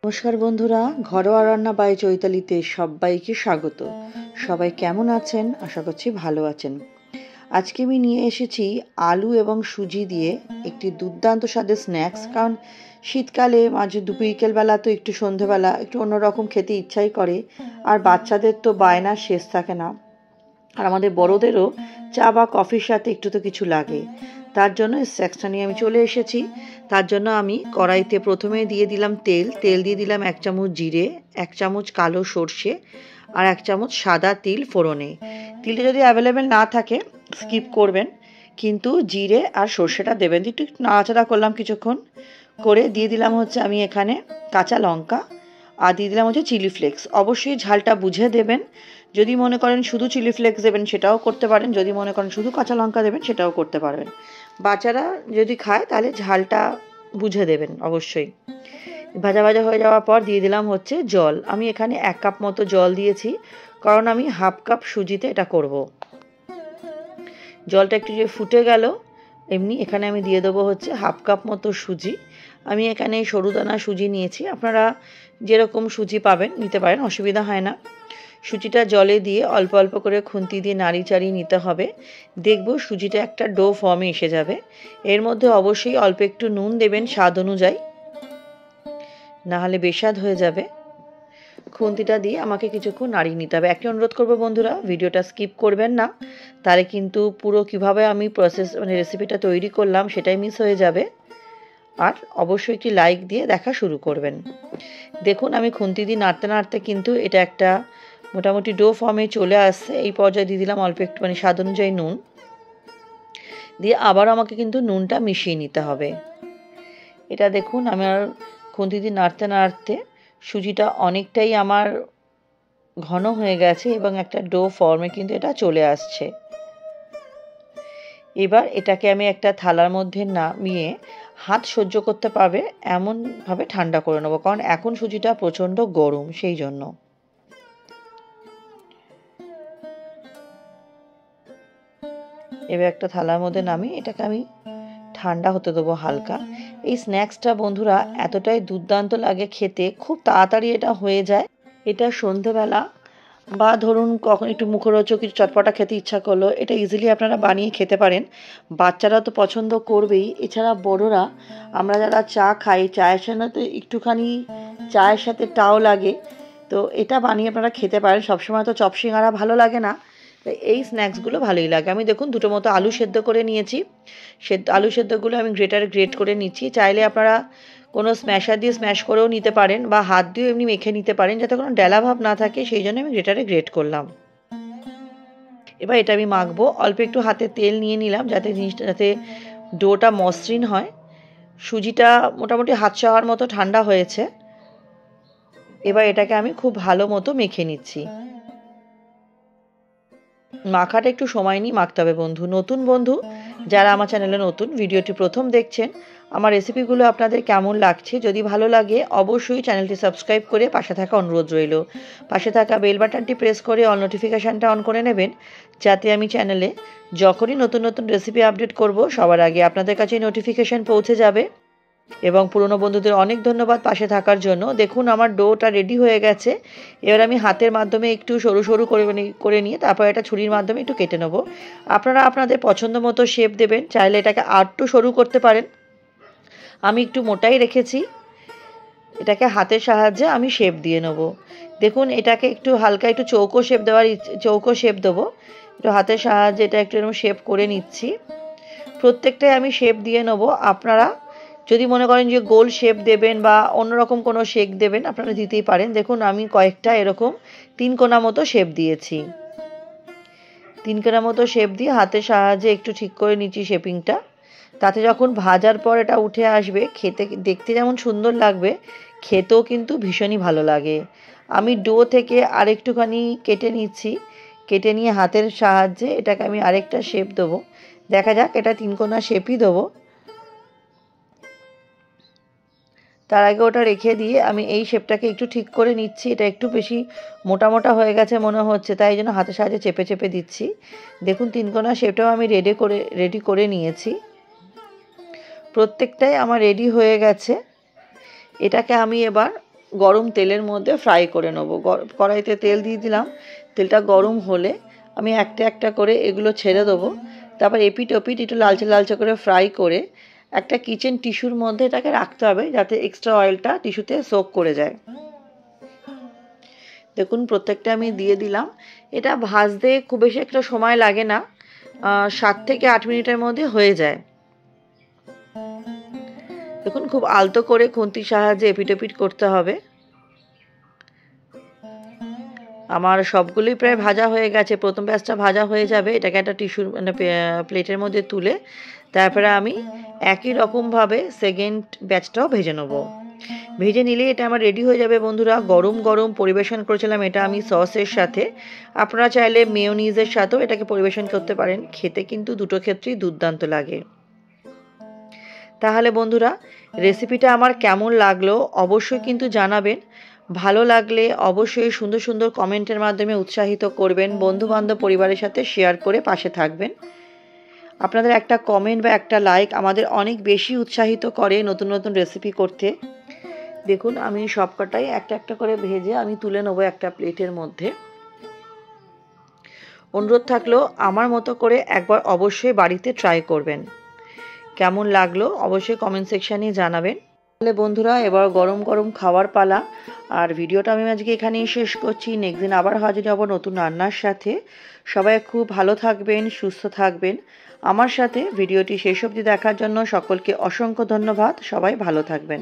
নমস্কার বন্ধুরা, ঘরোয়া রান্না বাই চৈতালিতে সবাইকে স্বাগত। সবাই কেমন আছেন? আশা করছি ভালো আছেন। আজকে আমি নিয়ে এসেছি আলু এবং সুজি দিয়ে একটি দুর্দান্ত স্বাদের স্ন্যাক্স। কারণ শীতকালে মাঝে বিকেলবেলা তো একটু সন্ধেবেলা একটু অন্যরকম খেতে ইচ্ছাই করে, আর বাচ্চাদের তো বায়নার শেষ থাকে না, আর আমাদের বড়োদেরও চা বা কফির সাথে একটু তো কিছু লাগে। তার জন্য এই স্ন্যাক্সটা নিয়ে আমি চলে এসেছি। তার জন্য আমি কড়াইতে প্রথমে দিয়ে দিলাম তেল দিয়ে দিলাম 1 চামচ জিরে, 1 চামচ কালো সর্ষে আর 1 চামচ সাদা তিল ফোড়নে। তিলটা যদি অ্যাভেলেবেল না থাকে স্কিপ করবেন, কিন্তু জিরে আর সর্ষেটা দেবেন। একটু নাড়াচাড়া করলাম কিছুক্ষণ করে, দিয়ে দিলাম হচ্ছে আমি এখানে কাঁচা লঙ্কা আর দিয়ে দিলাম হচ্ছে চিলি ফ্লেক্স। অবশ্যই ঝালটা বুঝে দেবেন। যদি মনে করেন শুধু চিলি ফ্লেক্স দেবেন সেটাও করতে পারেন, যদি মনে করেন শুধু কাঁচা লঙ্কা দেবেন সেটাও করতে পারবেন। বাচ্চারা যদি খায় তাহলে ঝালটা বুঝে দেবেন অবশ্যই। ভাজা ভাজা হয়ে যাওয়ার পর দিয়ে দিলাম হচ্ছে জল। আমি এখানে 1 কাপ মতো জল দিয়েছি, কারণ আমি হাফ কাপ সুজিতে এটা করব। জলটা একটু যে ফুটে গেল এমনি এখানে আমি দিয়ে দেবো হচ্ছে হাফ কাপ মতো সুজি। আমি এখানে সরুদানা সুজি নিয়েছি, আপনারা যেরকম সুজি পাবেন নিতে পারেন, অসুবিধা হয় না। সুজিটা জলে দিয়ে অল্প অল্প করে খুন্তি দিয়ে নাড়ি চাড়িয়ে নিতে হবে। দেখব সুজিটা একটা ডো ফর্মে এসে যাবে। এর মধ্যে অবশ্যই অল্প একটু নুন দেবেন স্বাদ অনুযায়ী, নাহলে বেস্বাদ হয়ে যাবে। খুন্তিটা দিয়ে আমাকে কিছুক্ষণ নাড়িয়ে নিতে হবে। একটা অনুরোধ করবো বন্ধুরা, ভিডিওটা স্কিপ করবেন না, তাহলে কিন্তু পুরো কিভাবে আমি রেসিপিটা তৈরি করলাম সেটাই মিস হয়ে যাবে। আর অবশ্যই একটি লাইক দিয়ে দেখা শুরু করবেন। দেখুন আমি খুন্তি দিয়ে নাড়তে নাড়তে কিন্তু এটা একটা মোটামুটি ডো ফর্মে চলে আসছে। এই পর্যায়ে দিয়ে দিলাম অল্প একটুখানি স্বাদ অনুযায়ী নুন দিয়ে আবার আমাকে কিন্তু নুনটা মিশিয়ে নিতে হবে। এটা দেখুন আমার খুন্তি দিয়ে নাড়তে নাড়তে সুজিটা অনেকটাই আমার ঘন হয়ে গেছে এবং একটা ডো ফর্মে কিন্তু এটা চলে আসছে। এবার এটাকে আমি একটা থালার মধ্যে নামিয়ে হাত সহ্য করতে পারবে এমনভাবে ঠান্ডা করে নেবো, কারণ এখন সুজিটা প্রচণ্ড গরম, সেই জন্য। এবার একটা থালার মধ্যে নামিয়ে এটাকে আমি ঠান্ডা হতে দেবো হালকা। এই স্ন্যাক্সটা বন্ধুরা এতটাই দুর্দান্ত লাগে খেতে, খুব তাড়াতাড়ি এটা হয়ে যায়। এটা সন্ধেবেলা বা ধরুন কখন একটু মুখরোচক কিছু চটপটা খেতে ইচ্ছা করলো, এটা ইজিলি আপনারা বানিয়ে খেতে পারেন। বাচ্চারা তো পছন্দ করবেই, এছাড়া বড়রা আমরা যারা চা খাই, চায়ের সাথে একটুখানি চায়ের সাথে টাও লাগে, তো এটা বানিয়ে আপনারা খেতে পারেন। সবসময় তো চপ সিঙ্গারা ভালো লাগে না, এই স্ন্যাক্সগুলো ভালোই লাগে। আমি দেখুন দুটো মতো আলু সেদ্ধ করে নিয়েছি। আলু সেদ্ধগুলো আমি গ্রেটারে গ্রেট করে নিচ্ছি। চাইলে আপনারা কোনো স্ম্যাশার দিয়ে স্ম্যাশ করেও নিতে পারেন বা হাত দিয়েও এমনি মেখে নিতে পারেন, যাতে কোনো ডেলা ভাব না থাকে, সেই জন্য আমি গ্রেটারে গ্রেট করলাম। এবার এটা আমি মাখবো। অল্প একটু হাতে তেল নিয়ে নিলাম যাতে ডোটা মসৃণ হয়। সুজিটা মোটামুটি হাত ছোঁয়ার মতো ঠান্ডা হয়েছে। এবার এটাকে আমি খুব ভালো মতো মেখে নিচ্ছি। মাখাটা একটু সময় নিয়ে মাখতে হবে বন্ধু। নতুন বন্ধু যারা আমার চ্যানেলে নতুন, ভিডিওটি প্রথম দেখছেন, আমার রেসিপিগুলো আপনাদের কেমন লাগছে, যদি ভালো লাগে অবশ্যই চ্যানেলটি সাবস্ক্রাইব করে পাশে থাকা অনুরোধ রইল। পাশে থাকা বেল বাটনটি প্রেস করে অল নোটিফিকেশানটা অন করে নেবেন, যাতে আমি চ্যানেলে যখনই নতুন নতুন রেসিপি আপডেট করব সবার আগে আপনাদের কাছে নোটিফিকেশান পৌঁছে যাবে। এবং পুরনো বন্ধুদের অনেক ধন্যবাদ পাশে থাকার জন্য। দেখুন আমার ডোটা রেডি হয়ে গেছে। এবার আমি হাতের মাধ্যমে একটু সরু সরু করে নিয়ে তারপর এটা ছুরির মাধ্যমে একটু কেটে নেব। আপনারা আপনাদের পছন্দ মতো শেপ দেবেন, চাইলে এটাকে আরেকটু সরু করতে পারেন। আমি একটু মোটাই রেখেছি। এটাকে হাতের সাহায্যে আমি শেপ দিয়ে নেব। দেখুন এটাকে একটু হালকা একটু চৌকো শেপ দেবো। একটু হাতের সাহায্যে এটা একটু এরকম শেপ করে নিচ্ছি। প্রত্যেকটাই আমি শেপ দিয়ে নেব। আপনারা যদি মনে করেন যে গোল শেপ দেবেন বা অন্যরকম কোনো শেপ দেবেন, আপনারা দিতেই পারেন। দেখুন আমি কয়েকটা এরকম 3 কোনা মতো শেপ দিয়েছি। 3 কোনা মতো শেপ দিয়ে হাতের সাহায্যে একটু ঠিক করে নিচ্ছি শেপিংটা। তাতে যখন ভাজার পর এটা উঠে আসবে, দেখতে যেমন সুন্দর লাগবে, খেতেও কিন্তু ভীষণই ভালো লাগে। আমি ডো থেকে আরেকটুখানি কেটে নিচ্ছি। কেটে নিয়ে হাতের সাহায্যে এটাকে আমি আরেকটা শেপ দেবো। দেখা যাক, এটা 3 কোনা শেপই দেবো। তার আগে ওটা রেখে দিয়ে আমি এই শেপটাকে একটু ঠিক করে নিচ্ছি। এটা একটু বেশি মোটা মোটা হয়ে গেছে মনে হচ্ছে, তাই জন্য হাতের সাহায্যে চেপে চেপে দিচ্ছি। দেখুন 3 কোনা শেপটাও আমি রেডি করে নিয়েছি। প্রত্যেকটাই আমার রেডি হয়ে গেছে। এটাকে আমি এবার গরম তেলের মধ্যে ফ্রাই করে নেব। কড়াইতে তেল দিয়ে দিলাম, তেলটা গরম হলে আমি একটা একটা করে এগুলো ছেড়ে দেবো। তারপর এপিট ওপিট একটু লালচে লালচে করে ফ্রাই করে একটা কিচেন টিস্যুর মধ্যে এটাকে রাখতে হবে, যাতে এক্সট্রা অয়েলটা টিস্যুতে সোক করে যায়। দেখুন প্রত্যেকটা আমি দিয়ে দিলাম। এটা ভাজতে খুব বেশি একটা সময় লাগে না, 7 থেকে 8 মিনিটের মধ্যে হয়ে যায়। দেখুন খুব আলতো করে খুন্তির সাহায্যে এপিট ওপিট করতে হবে। আমার সবগুলোই প্রায় ভাজা হয়ে গেছে। প্রথম ব্যাচটা ভাজা হয়ে যাবে, এটাকে একটা টিস্যুর মানে প্লেটের মধ্যে তুলে তারপরে আমি একই রকমভাবে সেকেন্ড ব্যাচটাও ভেজে নেব। ভেজে নিলে এটা আমার রেডি হয়ে যাবে বন্ধুরা। গরম গরম পরিবেশন করেছিলাম এটা আমি সসের সাথে। আপনারা চাইলে মেয়োনিজের সাথেও এটাকে পরিবেশন করতে পারেন। খেতে কিন্তু দুটো ক্ষেত্রেই দুর্দান্ত লাগে। তাহলে বন্ধুরা রেসিপিটা আমার কেমন লাগলো অবশ্যই কিন্তু জানাবেন। ভালো লাগলে অবশ্যই সুন্দর সুন্দর কমেন্টের মাধ্যমে উৎসাহিত করবেন। বন্ধুবান্ধব পরিবারের সাথে শেয়ার করে পাশে থাকবেন। আপনাদের একটা কমেন্ট বা একটা লাইক আমাদের অনেক বেশি উৎসাহিত করে নতুন নতুন রেসিপি করতে। দেখুন আমি সবকটাই একটা একটা করে ভেজে আমি তুলে নেবো একটা প্লেটের মধ্যে। অনুরোধ থাকলো আমার মতো করে একবার অবশ্যই বাড়িতে ট্রাই করবেন। কেমন লাগলো অবশ্যই কমেন্ট সেকশানে জানাবেন। তাহলে বন্ধুরা এবার গরম গরম খাওয়ার পালা। আর ভিডিওটা আমি আজকে এখানেই শেষ করছি। নেক্সট দিন আবার হাজির হব নতুন রান্নার সাথে। সবাই খুব ভালো থাকবেন, সুস্থ থাকবেন। আমার সাথে ভিডিওটি শেষ অবধি দেখার জন্য সকলকে অসংখ্য ধন্যবাদ। সবাই ভালো থাকবেন।